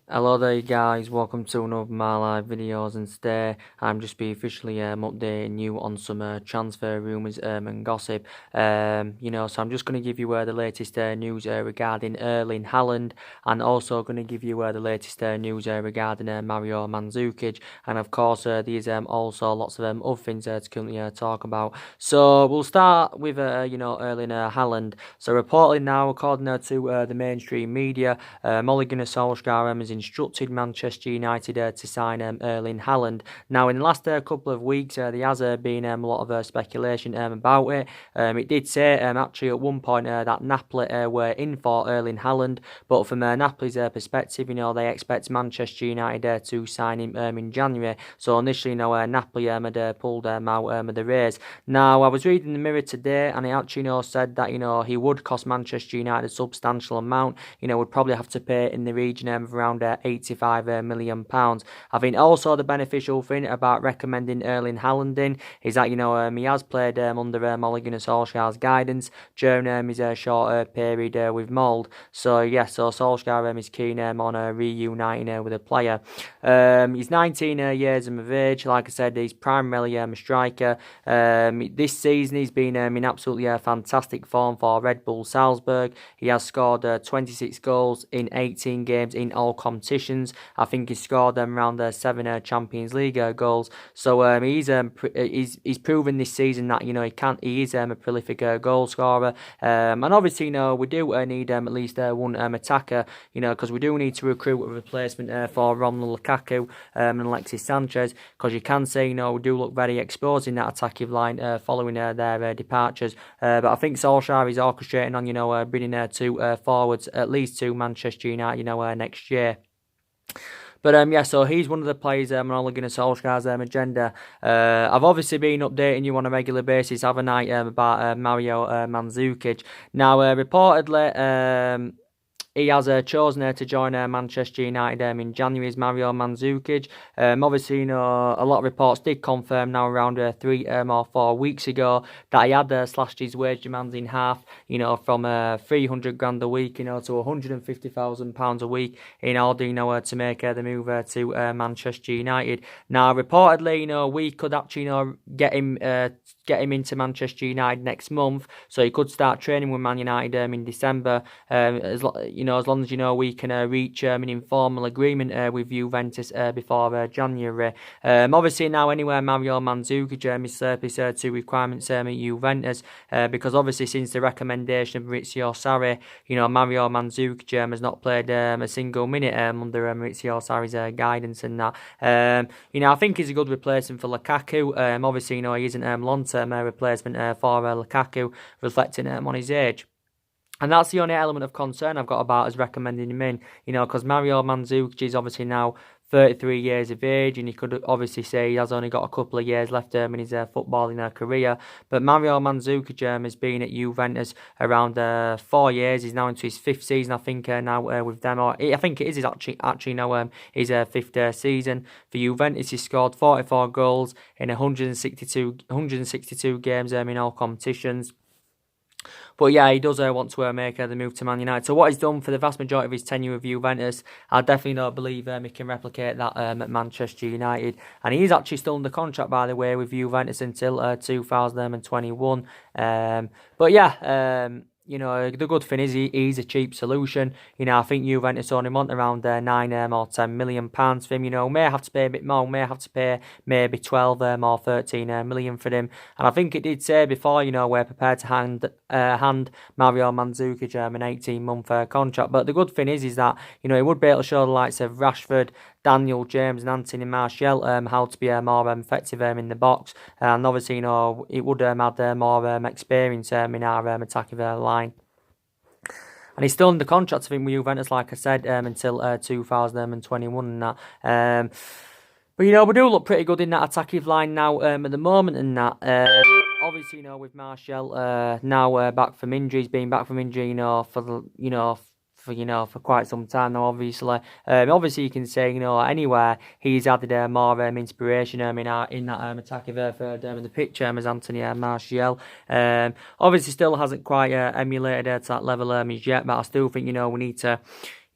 Hello there guys, welcome to another of my live videos, and today I'm just be officially updating you on some transfer rumours and gossip. So I'm just going to give you the latest news regarding Erling Haaland, and also going to give you the latest news regarding Mario Mandzukic, and of course there's also lots of other things to currently talk about. So we'll start with Erling Haaland. So reportedly now, according to the mainstream media, Ole Gunnar Solsjaker has instructed Manchester United to sign Erling Haaland. Now, in the last couple of weeks, there has been a lot of speculation about it. It did say actually at one point that Napoli were in for Erling Haaland, but from Napoli's perspective, they expect Manchester United to sign him in January. So initially, Napoli had pulled out of the race. Now, I was reading the Mirror today, and it actually said that he would cost Manchester United a substantial amount. Would probably have to pay in the region of around £85 million. I think also the beneficial thing about recommending Erling Haaland in is that he has played under Ole Gunnar Solskjaer's guidance during his short period with Mould. So so Solskjaer is keen on reuniting with a player. He's 19 years of age. Like I said, he's primarily a striker. This season he's been in absolutely fantastic form for Red Bull Salzburg. He has scored 26 goals in 18 games in all competitions. I think he scored around 7 Champions League goals. So he's proven this season that he is a prolific goal scorer. And obviously we do need at least one attacker. Because we do need to recruit a replacement for Romelu Lukaku and Alexis Sanchez. Because you can say we do look very exposed in that attacking line following their departures. But I think Solskjaer is orchestrating on bringing two forwards at least to Manchester United next year. But so he's one of the players on Ole Gunnar Solskjaer's agenda. I've obviously been updating you on a regular basis, haven't I, about Mario Mandzukic. Now, reportedly, he has chosen to join Manchester United in January as Mario Mandzukic. Obviously, a lot of reports did confirm now around 3 or 4 weeks ago that he had slashed his wage demands in half, from 300 grand a week, to £150,000 a week in order, to make the move to Manchester United. Now, reportedly, we could actually, get him into Manchester United next month, so he could start training with Man United in December. As long as we can reach an informal agreement with Juventus before January. Obviously now anyway, Mario Mandzukic is surplus to requirements at Juventus, because obviously since the recommendation of Maurizio Sarri, Mario Mandzukic has not played a single minute under Maurizio Sarri's guidance and that. I think he's a good replacement for Lukaku. Obviously he isn't long-term replacement for Lukaku, reflecting on his age. And that's the only element of concern I've got about us recommending him in, because Mario Mandzukic is obviously now 33 years of age, and you could obviously say he has only got a couple of years left in his footballing career. But Mario Mandzukic has been at Juventus around 4 years. He's now into his 5th season, I think, now with them. Or I think it is actually now his 5th season for Juventus. He scored 44 goals in 162 games in all competitions. But yeah, he does want to make the move to Man United. So what he's done for the vast majority of his tenure with Juventus, I definitely don't believe he can replicate that at Manchester United. And he's actually still under contract, by the way, with Juventus until 2021. The good thing is he's a cheap solution. I think Juventus only want around 9 or 10 million pounds for him. May have to pay a bit more, may have to pay maybe 12 or 13 million for him. And I think it did say before, we're prepared to hand Mario Mandzukic an 18-month contract. But the good thing is that he would be able to show the likes of Rashford, Daniel James and Anthony Martial how to be more effective in the box. And obviously, it would add more experience in our attacking line. And he's still under contract, I think, with Juventus, like I said, until 2021 and that. But we do look pretty good in that attacking line now at the moment and that. Obviously, with Martial now back from injury, he's been back from injury, for quite some time now, obviously. Obviously, you can say, anywhere he's added more inspiration in that attacking third in the pitch as Anthony Martial. Obviously, still hasn't quite emulated to that level as yet, but I still think, we need to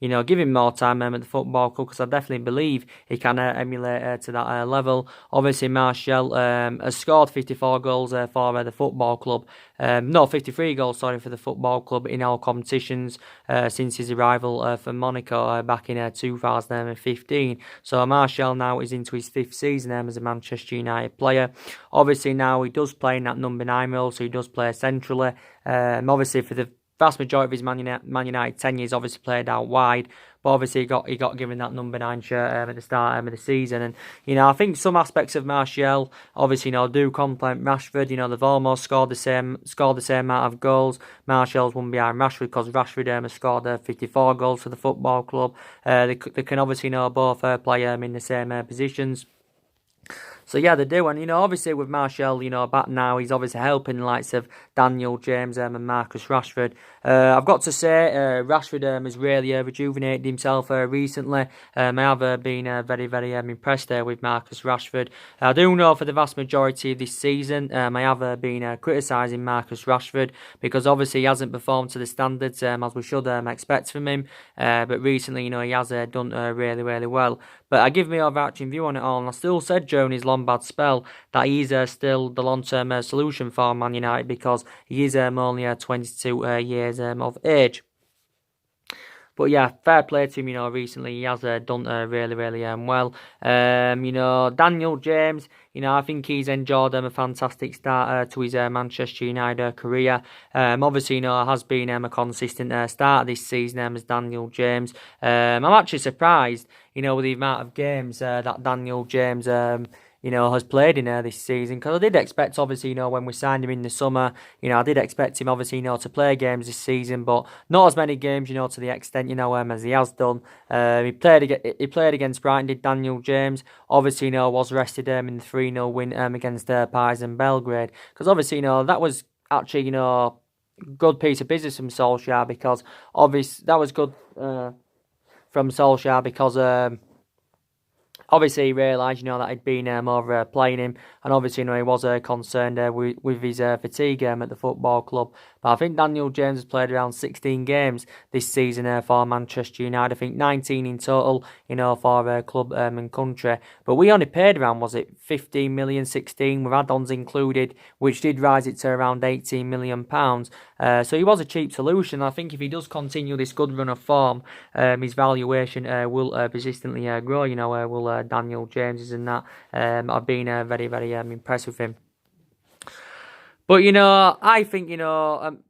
give him more time at the football club, because I definitely believe he can emulate to that level. Obviously, Martial has scored 54 goals for the football club. No, 53 goals, sorry, for the football club in all competitions since his arrival for Monaco back in 2015. So Martial now is into his 5th season as a Manchester United player. Obviously, now he does play in that number 9 role, so he does play centrally. Obviously, for the vast majority of his Man United tenure, he's obviously played out wide, but obviously he got given that number 9 shirt at the start of the season. And I think some aspects of Martial obviously do complement Rashford. They've almost scored the same amount of goals. Martial's won behind Rashford because Rashford has scored 54 goals for the football club. They can obviously both play in the same positions. So yeah, they do, and obviously with Martial, back now, he's obviously helping the likes of Daniel James and Marcus Rashford. I've got to say, Rashford has really rejuvenated himself recently. I have been very, very impressed with Marcus Rashford. I do know for the vast majority of this season, I have been criticising Marcus Rashford because obviously he hasn't performed to the standards as we should expect from him. But recently, he has done really, really well. But I give my overarching view on it all, and I still said during his long bad spell that he's still the long-term solution for Man United because he is only 22 years of age. But yeah, fair play to him, recently he has done really, really well. Daniel James, I think he's enjoyed a fantastic start to his Manchester United career. Obviously, has been a consistent start this season as Daniel James. I'm actually surprised, with the amount of games that Daniel James has played in this season, because I did expect, obviously, when we signed him in the summer, I did expect him, obviously, to play games this season, but not as many games, to the extent, as he has done. He played against Brighton, did Daniel James. Obviously, was rested in the 3-0 win against Partizan Belgrade, because obviously, that was actually, good piece of business from Solsjaker, because obviously that was good from Solsjaker because obviously, he realised, that he'd been playing him, and obviously, he was concerned with his fatigue at the football club. But I think Daniel James has played around 16 games this season for Manchester United. I think 19 in total, for club and country. But we only paid around, was it 15 million, 16 with add-ons included, which did rise it to around 18 million pounds. So he was a cheap solution. I think if he does continue this good run of form, his valuation will persistently grow. Will Daniel James and that. I've been very, very impressed with him. But, I think,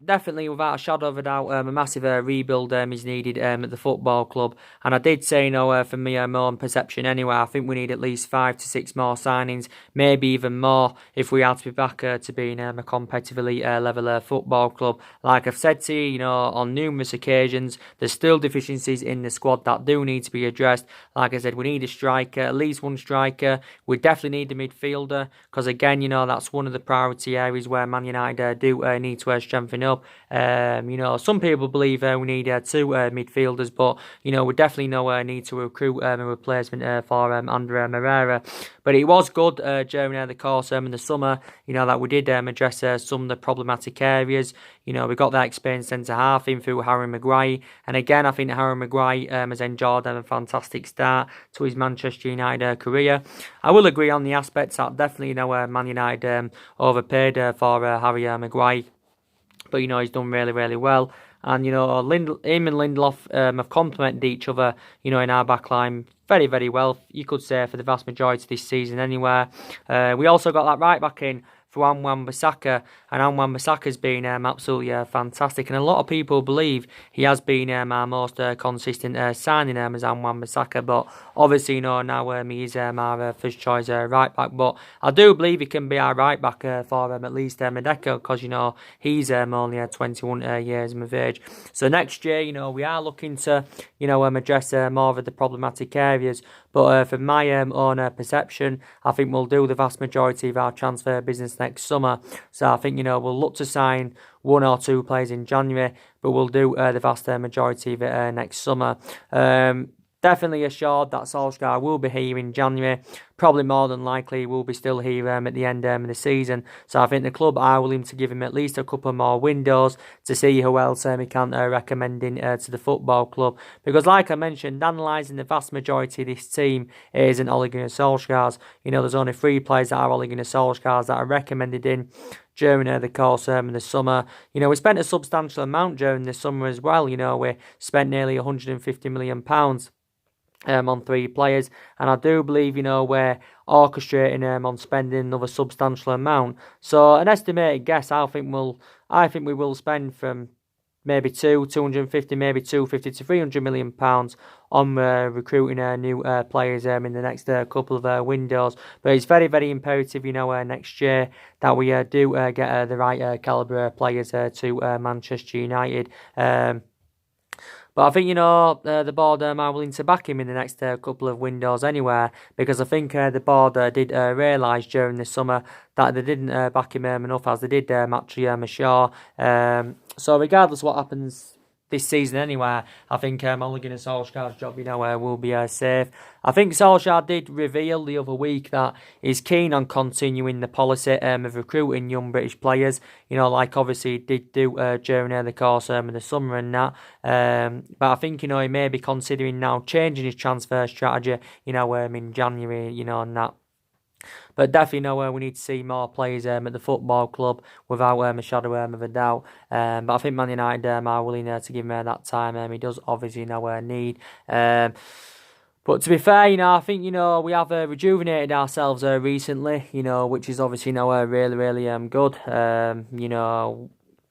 definitely without a shadow of a doubt, a massive rebuild is needed at the football club. And I did say, from my own perception anyway, I think we need at least 5 to 6 more signings, maybe even more, if we are to be back to being a competitively level football club. Like I've said to you, on numerous occasions, there's still deficiencies in the squad that do need to be addressed. Like I said, we need a striker, at least one striker. We definitely need a midfielder, because again, that's one of the priority areas where Man United do need to strengthen up. Some people believe we need 2 midfielders, but we definitely need to recruit a replacement for Andre Herrera. But it was good during the course in the summer, that we did address some of the problematic areas. We got that experienced centre half in through Harry Maguire, and again, I think Harry Maguire has enjoyed a fantastic start to his Manchester United career. I will agree on the aspects that definitely, Man United overpaid for Harry Maguire, but he's done really, really well. And him and Lindelof have complemented each other, in our backline very, very well, you could say, for the vast majority of this season anyway. We also got that right back in for Wan-Bissaka, and Wan-Bissaka's been absolutely fantastic, and a lot of people believe he has been our most consistent signing as Wan-Bissaka, but obviously now he is our first choice right back, but I do believe he can be our right back for at least Medeco, because he's only 21 years of age. So next year, we are looking to address more of the problematic areas, but from my own perception, I think we'll do the vast majority of our transfer business next summer. So I think, we'll look to sign 1 or 2 players in January, but we'll do the vast majority of it next summer. Definitely assured that Solskjaer will be here in January, probably more than likely will be still here at the end of the season. So I think the club are willing to give him at least a couple more windows to see who else he can recommend in to the football club. Because like I mentioned, analysing the vast majority of this team isn't Ole Gunnar Solskjaer's. There's only 3 players that are Ole Gunnar Solskjaer's that are recommended in during the course in the summer. We spent a substantial amount during the summer as well. We spent nearly £150 million on 3 players, and I do believe we're orchestrating on spending another substantial amount. So an estimated guess, I think we will spend from maybe 250, maybe 250 to 300 million pounds on recruiting new players in the next couple of windows. But it's very, very imperative, next year that we do get the right calibre players to Manchester United. But I think, the board are willing to back him in the next couple of windows anyway, because I think the board did realise during the summer that they didn't back him enough, as they did Matthew Shaw. So regardless of what happens this season anyway, I think Ole Gunnar Solskjaer's job, will be safe. I think Solskjaer did reveal the other week that he's keen on continuing the policy of recruiting young British players, like obviously he did do during the course of the summer and that. But I think, he may be considering now changing his transfer strategy, in January, and that. But definitely we need to see more players at the football club without a shadow of a doubt. But I think Man United are willing to give him that time. He does obviously need. But to be fair, I think, we have rejuvenated ourselves recently, which is obviously, really, really good.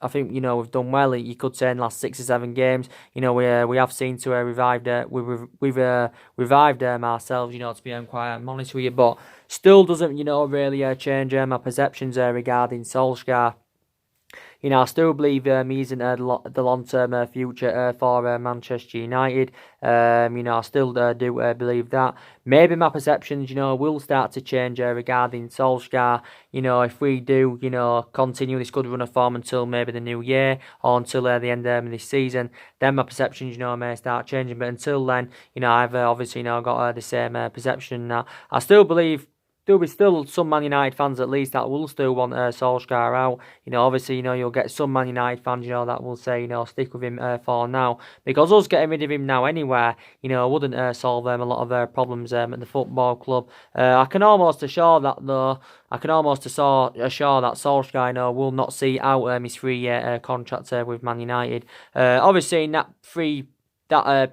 I think, we've done well, you could say, in the last 6 or 7 games. We have seen to we've revived ourselves, to be quite honest with you. But still doesn't, really change my perceptions regarding Solskjaer. I still believe he's in the long-term future for Manchester United. I still do believe that. Maybe my perceptions, will start to change regarding Solskjaer. If we do, continue this good run of form until maybe the new year or until the end of this season, then my perceptions, may start changing. But until then, I've obviously, got the same perception. I still believe there'll be still some Man United fans at least that will still want Solskjaer out. Obviously, you'll get some Man United fans, that will say, stick with him for now. Because us getting rid of him now anywhere, wouldn't solve a lot of problems at the football club. I can almost assure that, though. I can almost assure that Solskjaer, will not see out his 3-year contract with Man United. Obviously, in that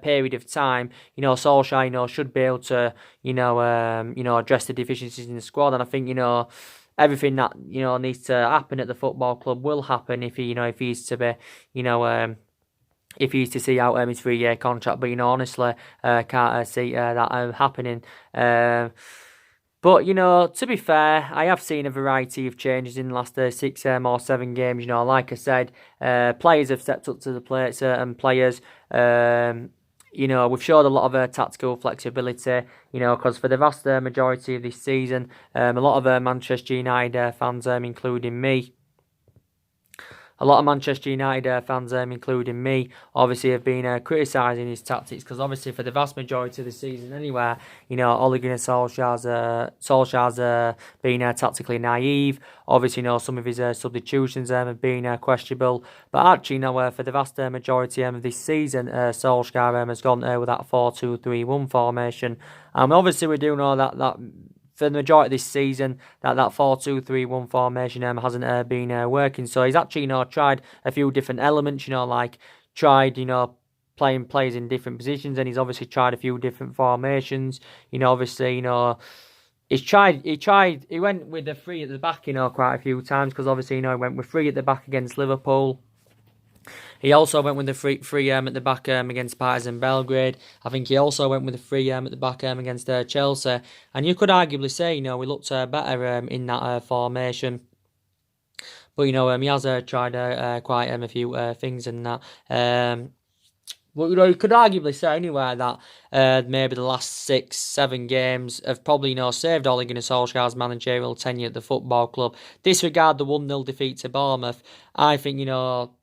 period of time, Solskjaer, should be able to, address the deficiencies in the squad. And I think, everything that, needs to happen at the football club will happen if he's to be, if he's to see out his 3-year contract. But, honestly, can't see that happening. But, to be fair, I have seen a variety of changes in the last 6 or 7 games. Like I said, players have stepped up to the plate, certain players. We've showed a lot of tactical flexibility, because for the vast majority of this season, a lot of Manchester United fans, including me, including me, obviously have been criticising his tactics, because obviously for the vast majority of the season anyway, Ole Gunnar Solskjaer's been tactically naive. Obviously, some of his substitutions have been questionable. But actually, for the vast majority of this season, Solskjaer has gone with that 4-2-3-1 formation. Obviously, we do know that for the majority of this season, that 4-2-3-1 formation hasn't been working. So he's actually, tried a few different elements, tried, playing players in different positions, and he's obviously tried a few different formations. Obviously, he went with the 3 at the back, quite a few times, because obviously, he went with 3 at the back against Liverpool. He also went with the three at the back against Partizan Belgrade. I think he also went with the 3 at the back against Chelsea. And you could arguably say, we looked better in that formation. But, he has tried quite a few things in that. But, you could arguably say anyway that maybe the last 6-7 games have probably, saved Ole Gunnar Solskjaer's managerial tenure at the football club. Disregard the 1-0 defeat to Bournemouth. I think,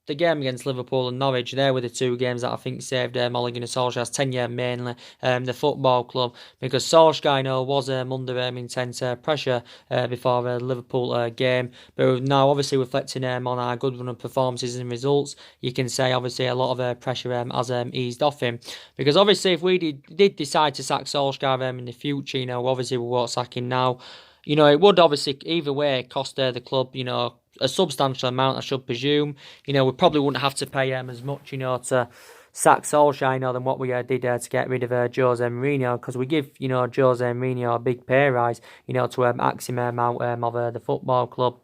the game against Liverpool and Norwich, they were the two games that I think saved Ole Gunnar Solskjaer's tenure, mainly the football club, because Solskjaer, was under intense pressure before the Liverpool game. But now, obviously, reflecting on our good run of performances and results, you can say, obviously, a lot of pressure has eased off him. Because, obviously, if we did decide to sack Solskjaer in the future, obviously, we won't sack him now. It would obviously either way cost the club, a substantial amount, I should presume. We probably wouldn't have to pay as much, to sack Solskjaer, than what we did to get rid of Jose Mourinho, because we give, Jose Mourinho a big pay rise, to axe him out of the football club.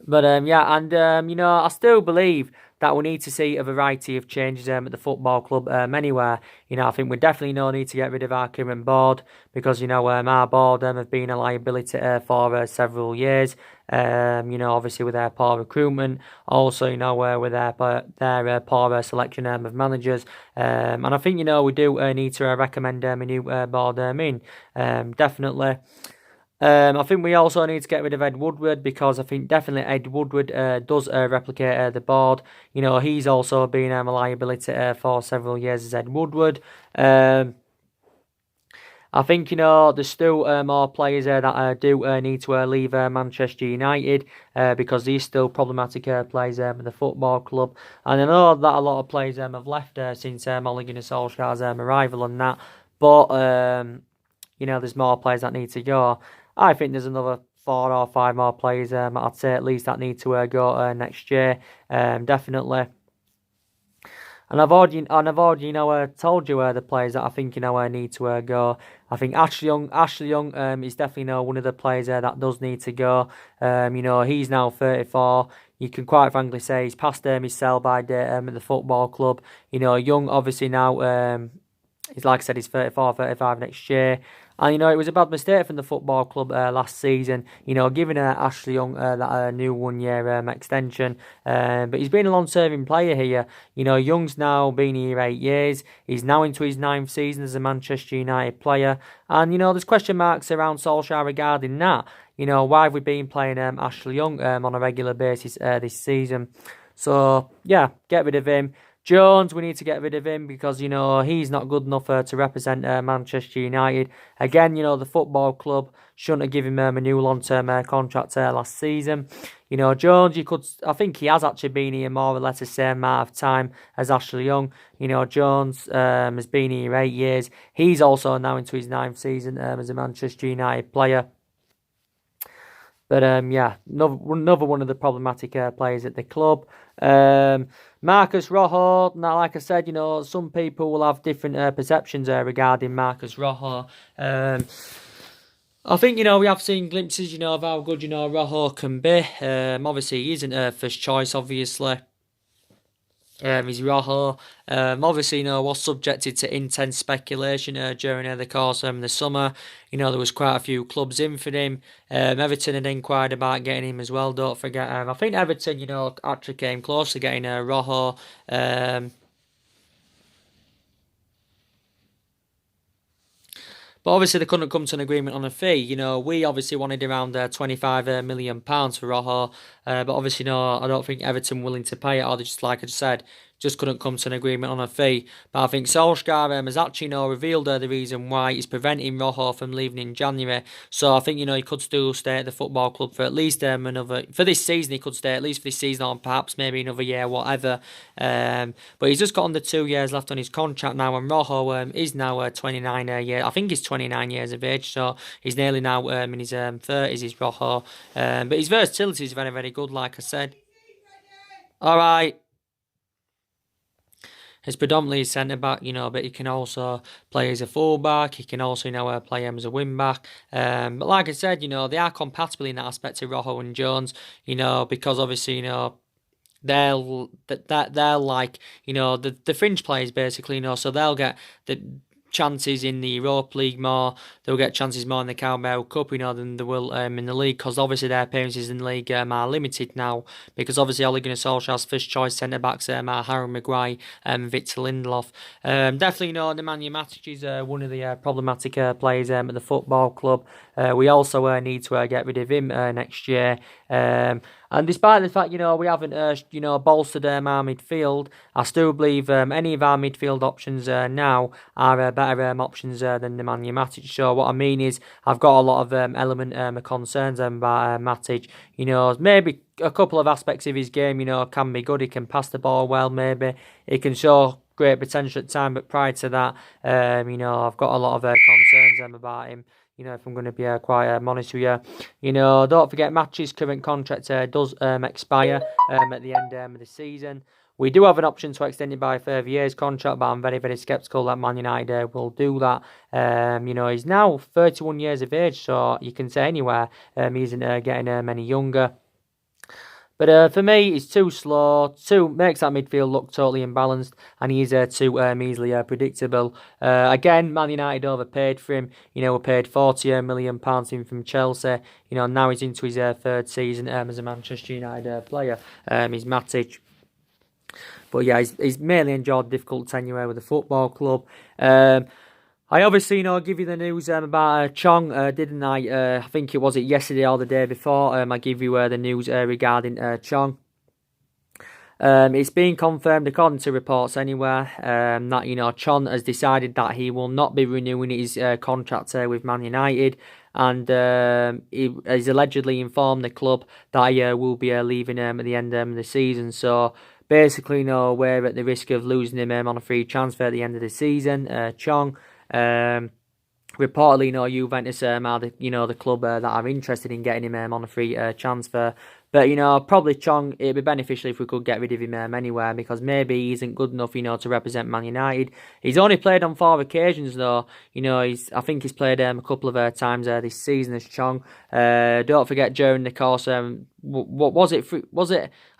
But I still believe that we need to see a variety of changes at the football club anywhere. I think we definitely need to get rid of our current board, because, our board have been a liability for several years. Obviously with their poor recruitment, also, with their poor selection of managers. And I think, we do need to recommend a new board in. Definitely. I think we also need to get rid of Ed Woodward, because I think definitely Ed Woodward does replicate the board. He's also been a liability for several years as Ed Woodward. I think, there's still more players that do need to leave Manchester United, because these still problematic players in the football club. And I know that a lot of players have left since Ole Gunnar Solskjaer's arrival and that. But, there's more players that need to go. I think there's another 4 or 5 more players, I'd say at least, that need to go next year. Definitely. And I've already told you the players that I think, need to go. I think Ashley Young is definitely, one of the players that does need to go. He's now 34. You can quite frankly say he's past his sell-by date at the football club. Young, obviously, now, he's, like I said, he's 34, 35 next year. And, it was a bad mistake from the football club last season, giving Ashley Young that new 1-year extension. But he's been a long-serving player here. Young's now been here 8 years. He's now into his 9th season as a Manchester United player. And, there's question marks around Solskjaer regarding that. Why have we been playing Ashley Young on a regular basis this season? So, yeah, get rid of him. Jones, we need to get rid of him, because, he's not good enough to represent Manchester United. Again, the football club shouldn't have given him a new long-term contract last season. Jones, I think he has actually been here more or less the same amount of time as Ashley Young. Jones has been here 8 years. He's also now into his 9th season as a Manchester United player. But, another one of the problematic players at the club. Marcus Rojo, now, like I said, some people will have different perceptions regarding Marcus Rojo. I think, we have seen glimpses, of how good, Rojo can be. Obviously, he isn't first choice, obviously. He's Rojo. Obviously, was subjected to intense speculation during the course of the summer. There was quite a few clubs in for him. Everton had inquired about getting him as well, don't forget. I think Everton, actually came close to getting Rojo. But obviously they couldn't come to an agreement on a fee. We obviously wanted around £25 million for Rojo. But obviously, I don't think Everton willing to pay it, or they just, like I said, just couldn't come to an agreement on a fee. But I think Solskjaer has actually revealed the reason why he's preventing Rojo from leaving in January. So I think, he could still stay at the football club for at least for this season. He could stay at least for this season, or perhaps maybe another year, whatever. But he's just got under 2 years left on his contract now, and Rojo is now 29 years. I think he's 29 years of age, so he's nearly now in his 30s, he's Rojo. But his versatility is very, very good, like I said. All right. He's predominantly a centre-back, but he can also play as a full-back. He can also, play him as a wing-back. But like I said, they are compatible in that aspect of Rojo and Jones, because obviously, they're like, the fringe players, basically, so they'll get the chances in the Europa League more. They'll get chances more in the Carabao Cup, than they will in the league, because obviously their appearances in the league are limited now, because obviously Ole Gunnar Solskjaer's first choice centre backs are Harry Maguire and Victor Lindelof. Definitely, Nemanja Matic is one of the problematic players at the football club. We also need to get rid of him next year. And despite the fact, we haven't, bolstered our midfield, I still believe any of our midfield options now are better options than the Nemanja Matic. So what I mean is, I've got a lot of element of concerns about Matic. Maybe a couple of aspects of his game, can be good. He can pass the ball well, maybe. He can show great potential at time, but prior to that, I've got a lot of concerns about him. If I'm going to be quite honest with you. Don't forget Matic's current contract does expire at the end of the season. We do have an option to extend it by a further year's contract, but I'm very, very sceptical that Man United will do that. He's now 31 years of age, so you can say anywhere he isn't getting any younger. But for me, he's too slow, makes that midfield look totally imbalanced, and he's too easily predictable. Again, Man United overpaid for him. We paid £40 million in from Chelsea. Now he's into his third season as a Manchester United player. He's Matic. But yeah, he's mainly enjoyed difficult tenure with the football club. I obviously, give you the news about Chong, didn't I? I think it was yesterday or the day before. I give you the news regarding Chong. It's been confirmed, according to reports anywhere, that, Chong has decided that he will not be renewing his contract with Man United. And he has allegedly informed the club that he will be leaving at the end of the season. So basically, we're at the risk of losing him on a free transfer at the end of the season. Chong. Reportedly, Juventus are the club that are interested in getting him on a free transfer. But, probably Chong, it'd be beneficial if we could get rid of him anywhere, because maybe he isn't good enough, to represent Man United. He's only played on 4 occasions, though. I think he's played a couple of times this season as Chong. Don't forget, during the course, what was it?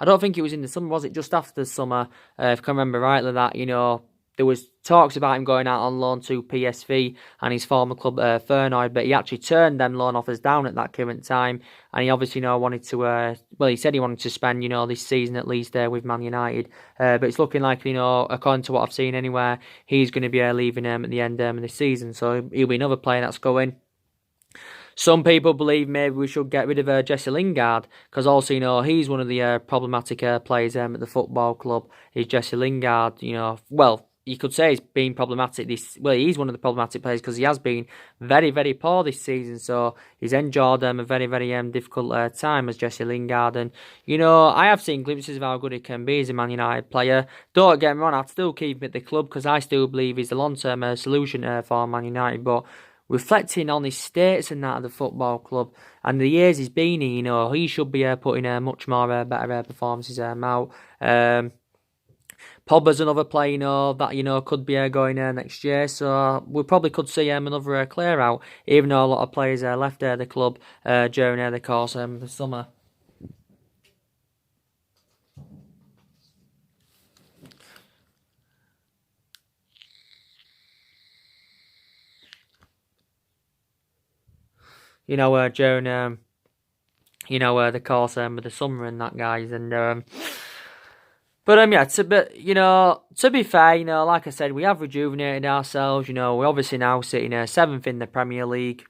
I don't think it was in the summer. Was it just after the summer? If I can remember rightly, that, there was talks about him going out on loan to PSV and his former club Feyenoord, but he actually turned them loan offers down at that current time, and he obviously wanted to. He said he wanted to spend this season at least with Man United, but it's looking like according to what I've seen anywhere, he's going to be leaving at the end of the season, so he'll be another player that's going. Some people believe maybe we should get rid of Jesse Lingard, because also, he's one of the problematic players at the football club. Is Jesse Lingard, you could say he's been problematic he's one of the problematic players because he has been very, very poor this season. So he's endured a very, very difficult time as Jesse Lingard. And, I have seen glimpses of how good he can be as a Man United player. Don't get me wrong, I'd still keep him at the club because I still believe he's the long-term solution for Man United. But reflecting on his status and that of the football club and the years he's been in, he should be putting much more better performances out. Pogba's another player, that, could be going next year. So we probably could see another clear out, even though a lot of players left the club during the course of the summer. During the course of the summer and that, guys. And But yeah, to be fair, like I said, we have rejuvenated ourselves. We're obviously now sitting 7th in the Premier League.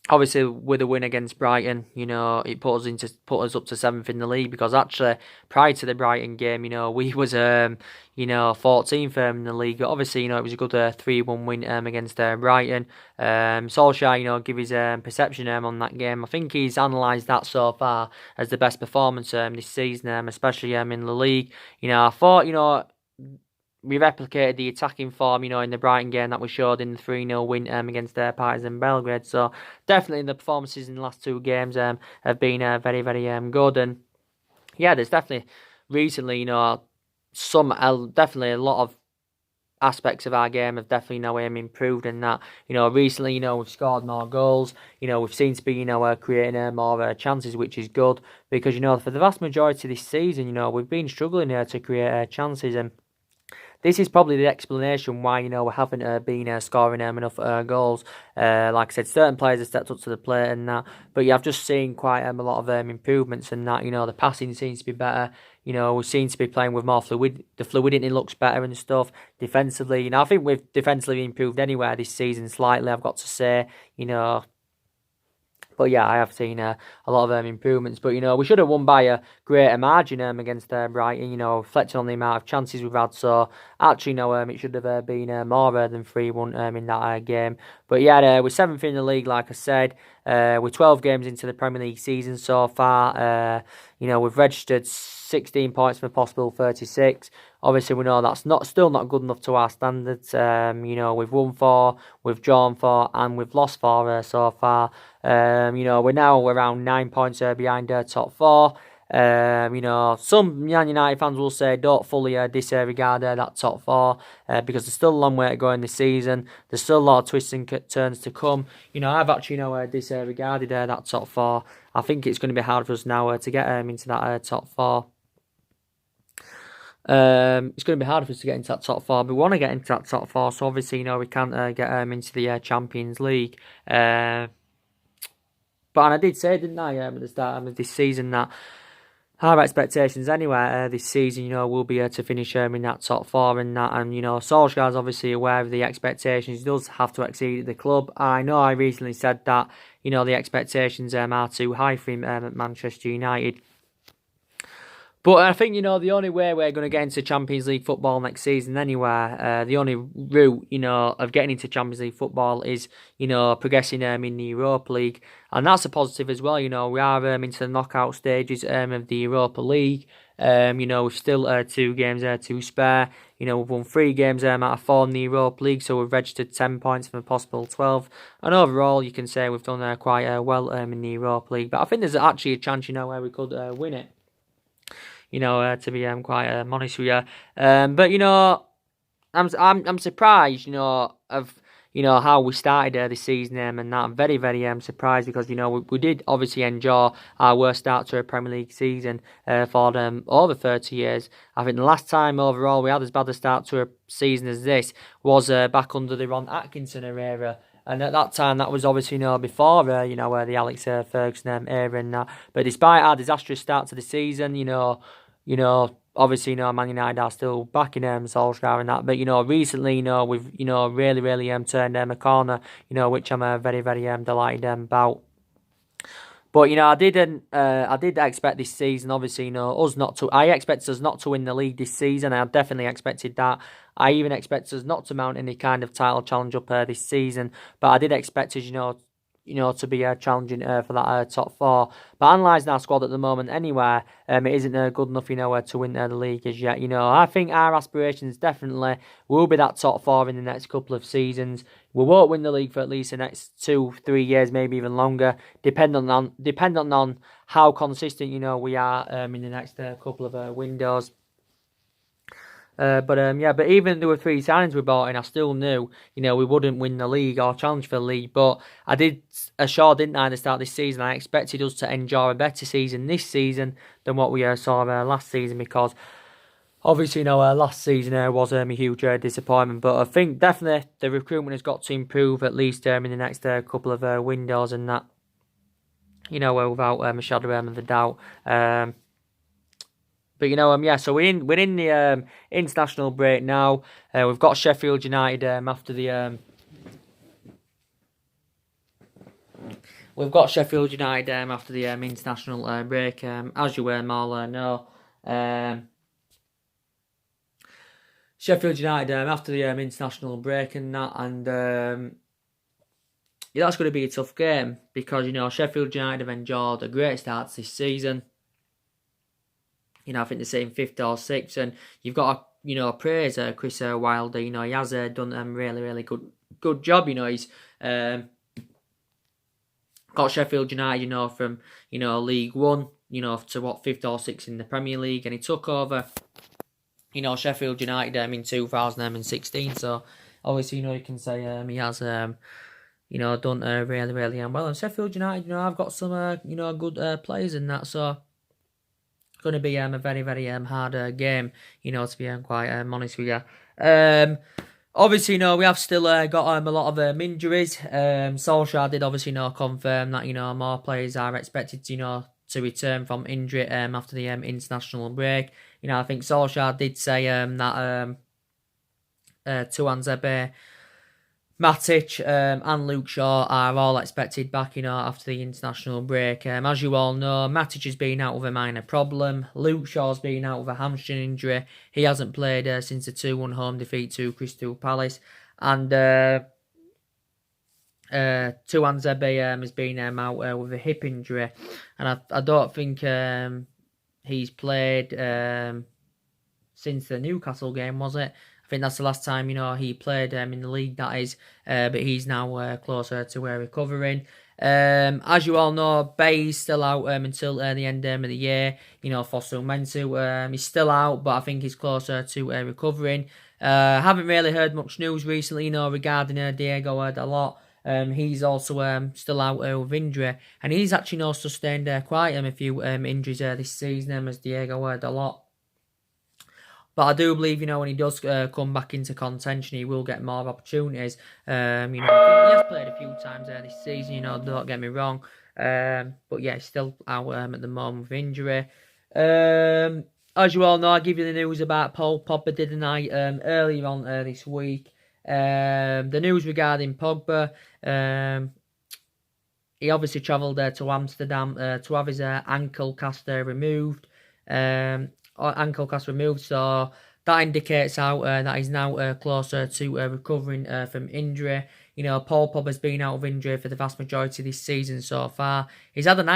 Obviously, with a win against Brighton, it put us up to 7th in the league, because actually prior to the Brighton game, we was 14th in the league. But obviously, it was a good 3-1 win against Brighton. Solsjaker, give his perception on that game. I think he's analysed that so far as the best performance this season, especially in the league. I thought, we replicated the attacking form, in the Brighton game that we showed in the 3-0 win against Partizan Belgrade. So definitely the performances in the last 2 games have been very, very good. And yeah, there's definitely recently, definitely a lot of aspects of our game have definitely improved in that. Recently, we've scored more goals. We've seen to be, creating more chances, which is good, because, for the vast majority of this season, we've been struggling to create chances. And this is probably the explanation why, we haven't been scoring enough goals. Like I said, certain players have stepped up to the plate and that. But yeah, I've just seen quite a lot of improvements in that. The passing seems to be better. We seem to be playing with more fluid. The fluidity looks better and stuff. Defensively, I think we've defensively improved anywhere this season slightly, I've got to say. But yeah, I have seen a lot of improvements. But, we should have won by a greater margin against Brighton, reflecting on the amount of chances we've had. So, actually, no, it should have been more than 3-1 in that game. But yeah, we're 7th in the league, like I said. We're 12 games into the Premier League season so far. We've registered 16 points from a possible 36. Obviously, we know that's still not good enough to our standards. We've won 4, we've drawn 4, and we've lost 4 so far. We're now around 9 points behind top 4. Some Man United fans will say don't fully disregard that top 4 because there's still a long way to go in this season. There's still a lot of twists and turns to come. I've actually disregarded that top 4. I think it's going to be hard for us now to get into that top 4. It's going to be hard for us to get into that top 4. We want to get into that top 4, so obviously we can't get into the Champions League. But and I did say, didn't I, at the start of this season that our expectations anyway this season, will be to finish in that top 4 and that. And, Solskjaer's obviously aware of the expectations. He does have to exceed at the club. I know I recently said that, the expectations are too high for him at Manchester United. But I think, the only way we're going to get into Champions League football next season anyway, the only route, of getting into Champions League football is, progressing in the Europa League. And that's a positive as well. We are into the knockout stages of the Europa League. We've still 2 games to spare. We've won 3 games out of 4 in the Europa League, so we've registered 10 points from a possible 12. And overall, you can say we've done quite well in the Europa League. But I think there's actually a chance, where we could win it. To be quite honest with you. But I'm surprised, of how we started this season, and that I'm very, very surprised because we did obviously enjoy our worst start to a Premier League season for over 30 years. I think the last time overall we had as bad a start to a season as this was back under the Ron Atkinson era. And at that time, that was obviously, before, the Alex Ferguson era and that. But despite our disastrous start to the season, obviously, Man United are still backing Solskjaer and that. But, recently, we've, really, really turned a corner, which I'm very, very delighted about. But, I did expect this season, obviously, I expected us not to win the league this season. I definitely expected that. I even expected us not to mount any kind of title challenge up this season. But I did expect us, to be challenging for that top 4. But analysing our squad at the moment anyway, it isn't good enough, to win the league as yet. I think our aspirations definitely will be that top 4 in the next couple of seasons. We won't win the league for at least the next 2-3 years, maybe even longer, depending on how consistent, we are in the next couple of windows. But even there were 3 signings we bought in, I still knew, we wouldn't win the league or challenge for the league. But I did assure, didn't I, at the start of this season, I expected us to enjoy a better season this season than what we saw last season because obviously, last season was a huge disappointment. But I think definitely the recruitment has got to improve at least in the next couple of windows and that, without a shadow of a doubt. But so we're in the international break now. We've got Sheffield United after the international break. As you all know, Sheffield United after the international break and that, and that's going to be a tough game because Sheffield United have enjoyed a great start to this season. I think they're saying 5th or 6th, and you've got to, praise Chris Wilder. He has done a really, really good job. He's got Sheffield United, from League One, to 5th or 6th in the Premier League, and he took over, Sheffield United in 2016. So obviously, you can say he has done really, really well. And Sheffield United, I've got some good players in that, so. Going to be a very, very hard game, to be quite honest with you. Obviously, we have still got a lot of injuries. Solskjaer did obviously confirm that more players are expected to return from injury after the international break. I think Solskjaer did say that Tuan Zebe Matic and Luke Shaw are all expected back, after the international break. As you all know, Matic has been out with a minor problem. Luke Shaw's been out with a hamstring injury. He hasn't played since the 2-1 home defeat to Crystal Palace. And Tuan Zebe has been out with a hip injury. And I don't think he's played since the Newcastle game, was it? I think that's the last time, he played in the league, that is. But he's now closer to recovering. As you all know, Bay's still out until the end of the year. Fosu Mensah, he's still out, but I think he's closer to recovering. Haven't really heard much news recently, regarding Diego Dalot. He's also still out with injury, and he's actually sustained quite a few injuries this season as Diego Dalot. But I do believe, when he does come back into contention, he will get more opportunities. I think he has played a few times this season, don't get me wrong. But yeah, he's still out at the moment with injury. As you all know, I give you the news about Paul Pogba, didn't I, earlier on this week. The news regarding Pogba, he obviously travelled to Amsterdam to have his ankle cast removed. Ankle cast removed, so that indicates out that he's now closer to recovering from injury. Paul Pogba's been out of injury for the vast majority of this season so far. He's had an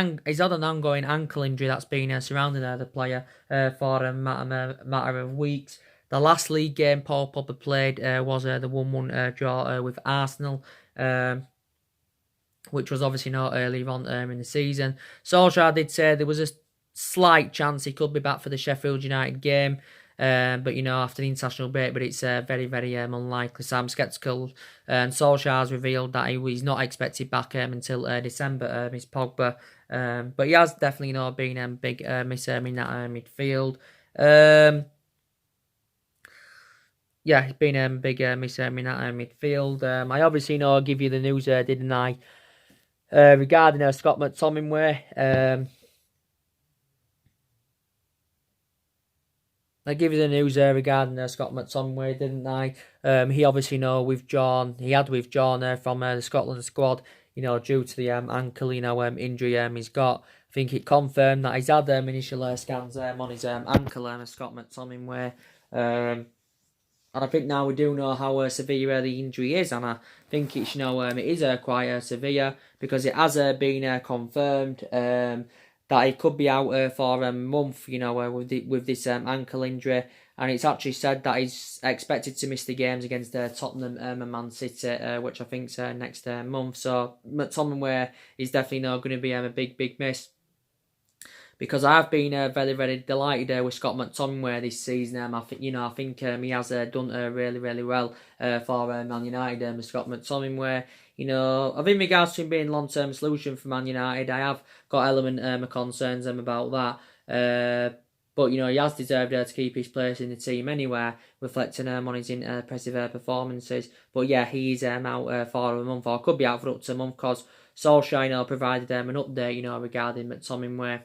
ongoing ankle injury that's been surrounding the player for a matter of weeks. The last league game Paul Pogba played was the 1-1 draw with Arsenal, which was obviously not earlier on in the season. Solsjaker did say there was a slight chance he could be back for the Sheffield United game, but after the international break, but it's very, very unlikely. So I'm sceptical. And Solskjaer has revealed that he's not expected back until December. It's Pogba, but he has definitely been big miss in that midfield. Yeah, he's been big miss in that midfield. I obviously give you the news, didn't I, regarding Scott McTominay. I give you the news regarding Scott McTominay, didn't I? He obviously withdrawn. He had withdrawn from the Scotland squad, due to the ankle, injury he's got. I think it confirmed that he's had initial scans on his ankle, Scott McTominay. And I think now we do know how severe the injury is, and I think it's it is quite severe, because it has been confirmed that he could be out for a month, with this ankle injury. And it's actually said that he's expected to miss the games against Tottenham and Man City, which I think's next month. So McTominay is definitely not going to be a big miss. Because I've been very, very delighted with Scott McTominay this season. I think he has done really, really well for Man United. Scott McTominay, I think in regards to him being a long-term solution for Man United, I have got element of concerns about that. But he has deserved to keep his place in the team anyway, reflecting on his impressive performances. But yeah, he's out for a month, or could be out for up to a month, because Solsjaker provided an update, regarding McTominay.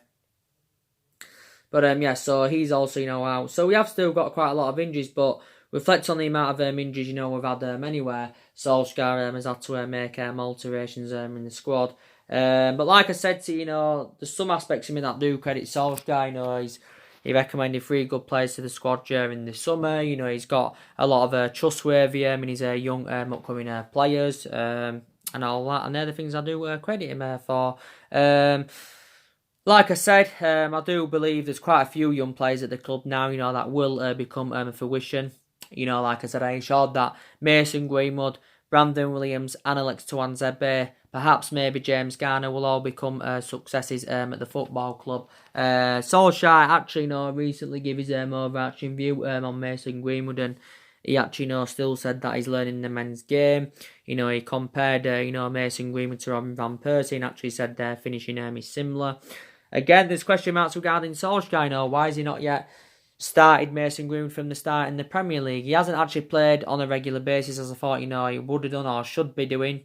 But so he's also out. So we have still got quite a lot of injuries, but reflect on the amount of injuries we've had anywhere. Solskjaer has had to make alterations in the squad. But like I said to you, there's some aspects of me that do credit Solskjaer. He recommended 3 good players to the squad during the summer. He's got a lot of trustworthy in his young upcoming players and all that. And they're the things I do credit him for. Like I said, I do believe there's quite a few young players at the club now, that will become fruition. Like I said, I ensured that Mason Greenwood, Brandon Williams and Alex Tuanzebe, perhaps maybe James Garner, will all become successes at the football club. Solskjaer actually recently gave his overarching view on Mason Greenwood, and he actually still said that he's learning the men's game. He compared Mason Greenwood to Robin van Persie, and actually said their finishing is similar. Again, there's question marks regarding Solskjaer. Why has he not yet started Mason Greenwood from the start in the Premier League? He hasn't actually played on a regular basis, as I thought he would have done or should be doing,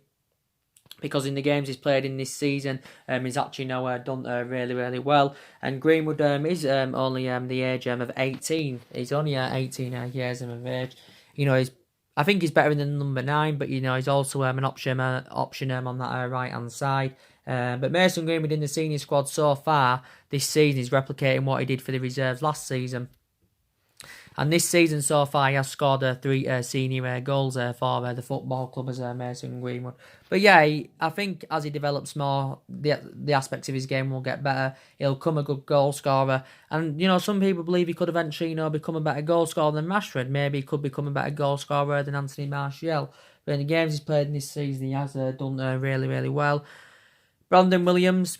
because in the games he's played in this season, he's actually done really, really well. And Greenwood is only the age of 18. He's only 18 years of age. He's I think he's better than number 9, but, he's also an option on that right-hand side. But Mason Greenwood in the senior squad so far this season is replicating what he did for the reserves last season. And this season so far, he has scored 3 senior goals for the football club as Mason Greenwood. But yeah, I think as he develops more, the aspects of his game will get better. He'll become a good goal scorer. And, some people believe he could eventually, become a better goal scorer than Rashford. Maybe he could become a better goal scorer than Anthony Martial. But in the games he's played in this season, he has done really, really well. Brandon Williams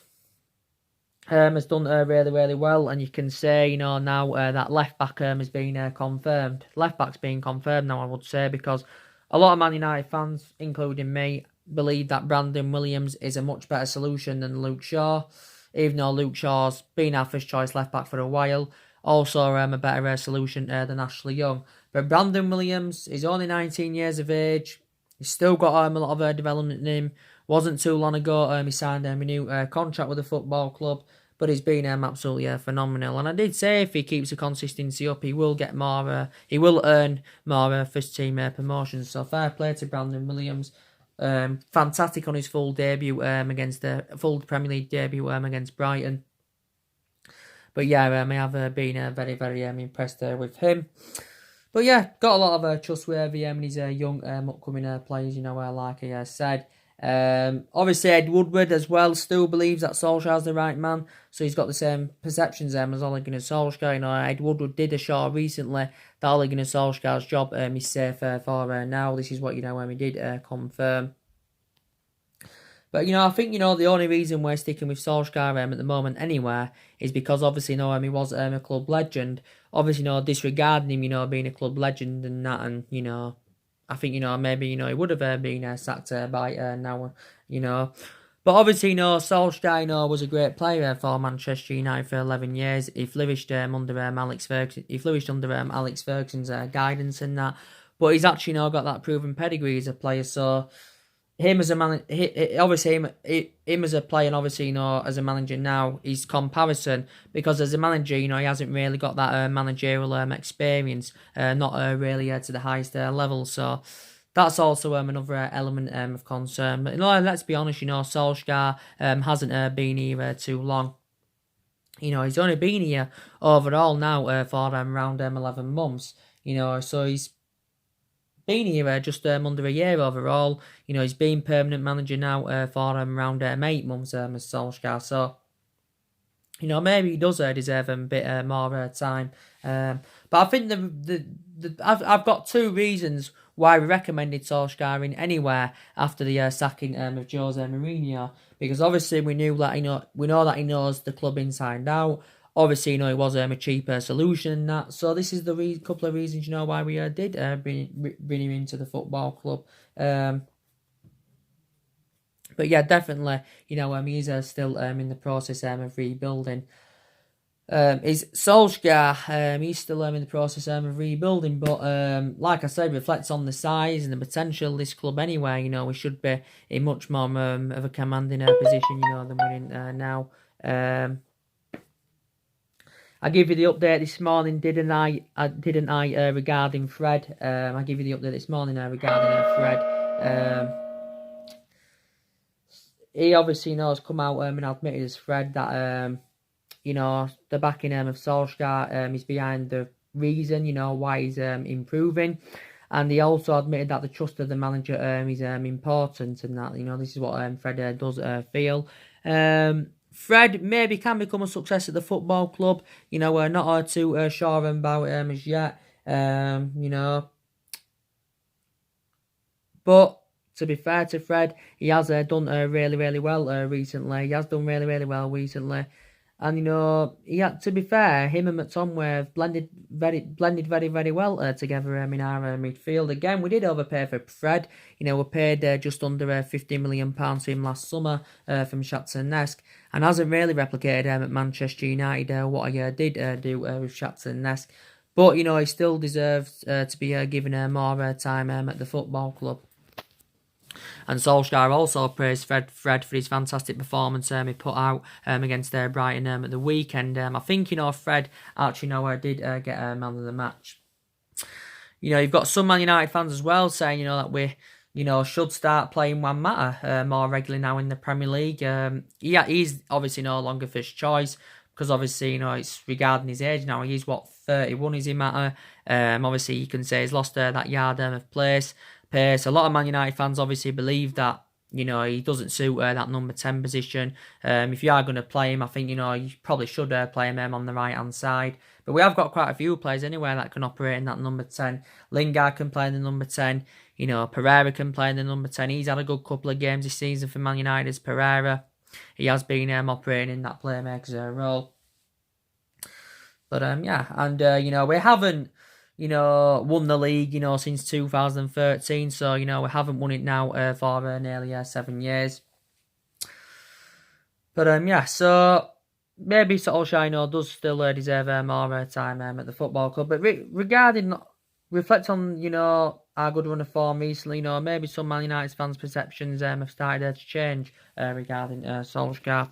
has done really, really well, and you can say, now that left back has been confirmed. Left back's been confirmed now, I would say, because a lot of Man United fans, including me, believe that Brandon Williams is a much better solution than Luke Shaw, even though Luke Shaw's been our first choice left back for a while. Also, a better solution than Ashley Young. But Brandon Williams is only 19 years of age. He's still got a lot of development in him. Wasn't too long ago he signed a new contract with the football club, but he's been absolutely phenomenal. And I did say if he keeps the consistency up, he will get more. He will earn more first team promotions. So fair play to Brandon Williams. Fantastic on his full debut against the full Premier League debut against Brighton. But yeah, I have been very, very impressed with him. But yeah, got a lot of trustworthy these young upcoming players, like I said. Obviously Ed Woodward as well still believes that Solskjaer's the right man, so he's got the same perceptions as Ole Gunnar Solskjaer. Ed Woodward did assure recently that Ole Gunnar Solskjaer's job is safe for now. This is what he did confirm. But I think the only reason we're sticking with Solskjaer at the moment anywhere is because obviously he was a club legend. Obviously disregarding him being a club legend and that, and I think, maybe, he would have been sacked by now, But obviously, Solskjaer, was a great player for Manchester United for 11 years. He flourished under Alex Ferguson. He flourished under Alex Ferguson's guidance and that. But he's actually, got that proven pedigree as a player. So him as a man, obviously him as a player, and obviously as a manager now, he's comparison because as a manager, he hasn't really got that managerial experience, not really to the highest level. So that's also another element of concern. But let's be honest, Solskjaer hasn't been here too long. He's only been here overall now for around 11 months. So he's been here just under a year overall. He's been permanent manager now for around 8 months as Solskjaer. So, maybe he does deserve a bit more time. But I think I've got 2 reasons why we recommended Solskjaer in anywhere after the sacking of Jose Mourinho. Because obviously we know that he knows the club inside out. Obviously, he was a cheaper solution and that. So this is the couple of reasons, why we did bring him into the football club. But yeah, definitely, he's still in the process of rebuilding. Is Solskjaer, he's still in the process of rebuilding, but like I said, reflects on the size and the potential of this club anyway. We should be in much more of a commanding position, than we're in now. I gave you the update this morning, didn't I? Regarding Fred. I gave you the update this morning regarding Fred. He obviously has come out and admitted as Fred that the backing of Solskjaer is behind the reason why he's improving, and he also admitted that the trust of the manager is important, and that this is what Fred does feel. Fred maybe can become a success at the football club. We're not too sure about him as yet. But to be fair to Fred, he has done really, really well recently. He has done really, really well recently. And, to be fair, him and McTominay blended very, very well together in our midfield. Again, we did overpay for Fred. We paid just under £50 million to him last summer from Shakhtar Donetsk, and hasn't really replicated at Manchester United what he did do with Shakhtar Donetsk. But, he still deserves to be given more time at the football club. And Solskjaer also praised Fred for his fantastic performance he put out against Brighton at the weekend. I think, Fred actually did get man of the match. you've got some Man United fans as well saying, that we, should start playing Juan Mata more regularly now in the Premier League. Yeah, he's obviously no longer first choice because obviously, it's regarding his age now. He's, 31 is he, Mata? Obviously, you can say he's lost that yard of pace. A lot of Man United fans obviously believe that, he doesn't suit that number 10 position. If you are going to play him, I think, you probably should play him on the right-hand side. But we have got quite a few players anyway that can operate in that number 10. Lingard can play in the number 10. Pereira can play in the number 10. He's had a good couple of games this season for Man United as Pereira. He has been operating in that playmaker's role. But, yeah, and, we haven't, won the league, since 2013. So, we haven't won it now for nearly 7 years. But, yeah, so maybe Solsjaker, does still deserve more time at the football club. But reflect on, our good run of form recently, maybe some Man United fans' perceptions have started to change regarding Solskjaer.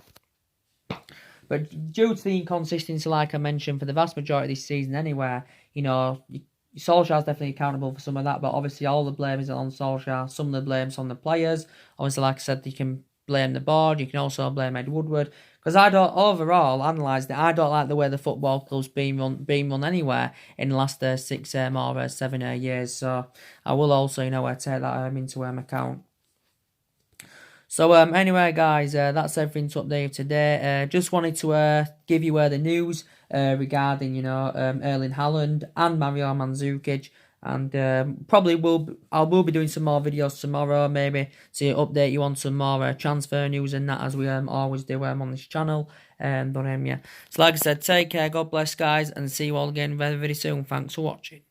But due to the inconsistency, like I mentioned, for the vast majority of this season anyway, Solskjaer's definitely accountable for some of that, but obviously all the blame is on Solskjaer. Some of the blame's on the players. Obviously, like I said, you can blame the board. You can also blame Ed Woodward. Because I don't, overall, analyse that I don't like the way the football club's been run anywhere in the last 6 or 7 years. So I will also, take that into account. So anyway, guys, that's everything to update today. Just wanted to give you the news regarding Erling Haaland and Mario Mandzukic, and I will be doing some more videos tomorrow, maybe to update you on some more transfer news and that, as we always do on this channel. But yeah, so like I said, take care, God bless, guys, and see you all again very, very soon. Thanks for watching.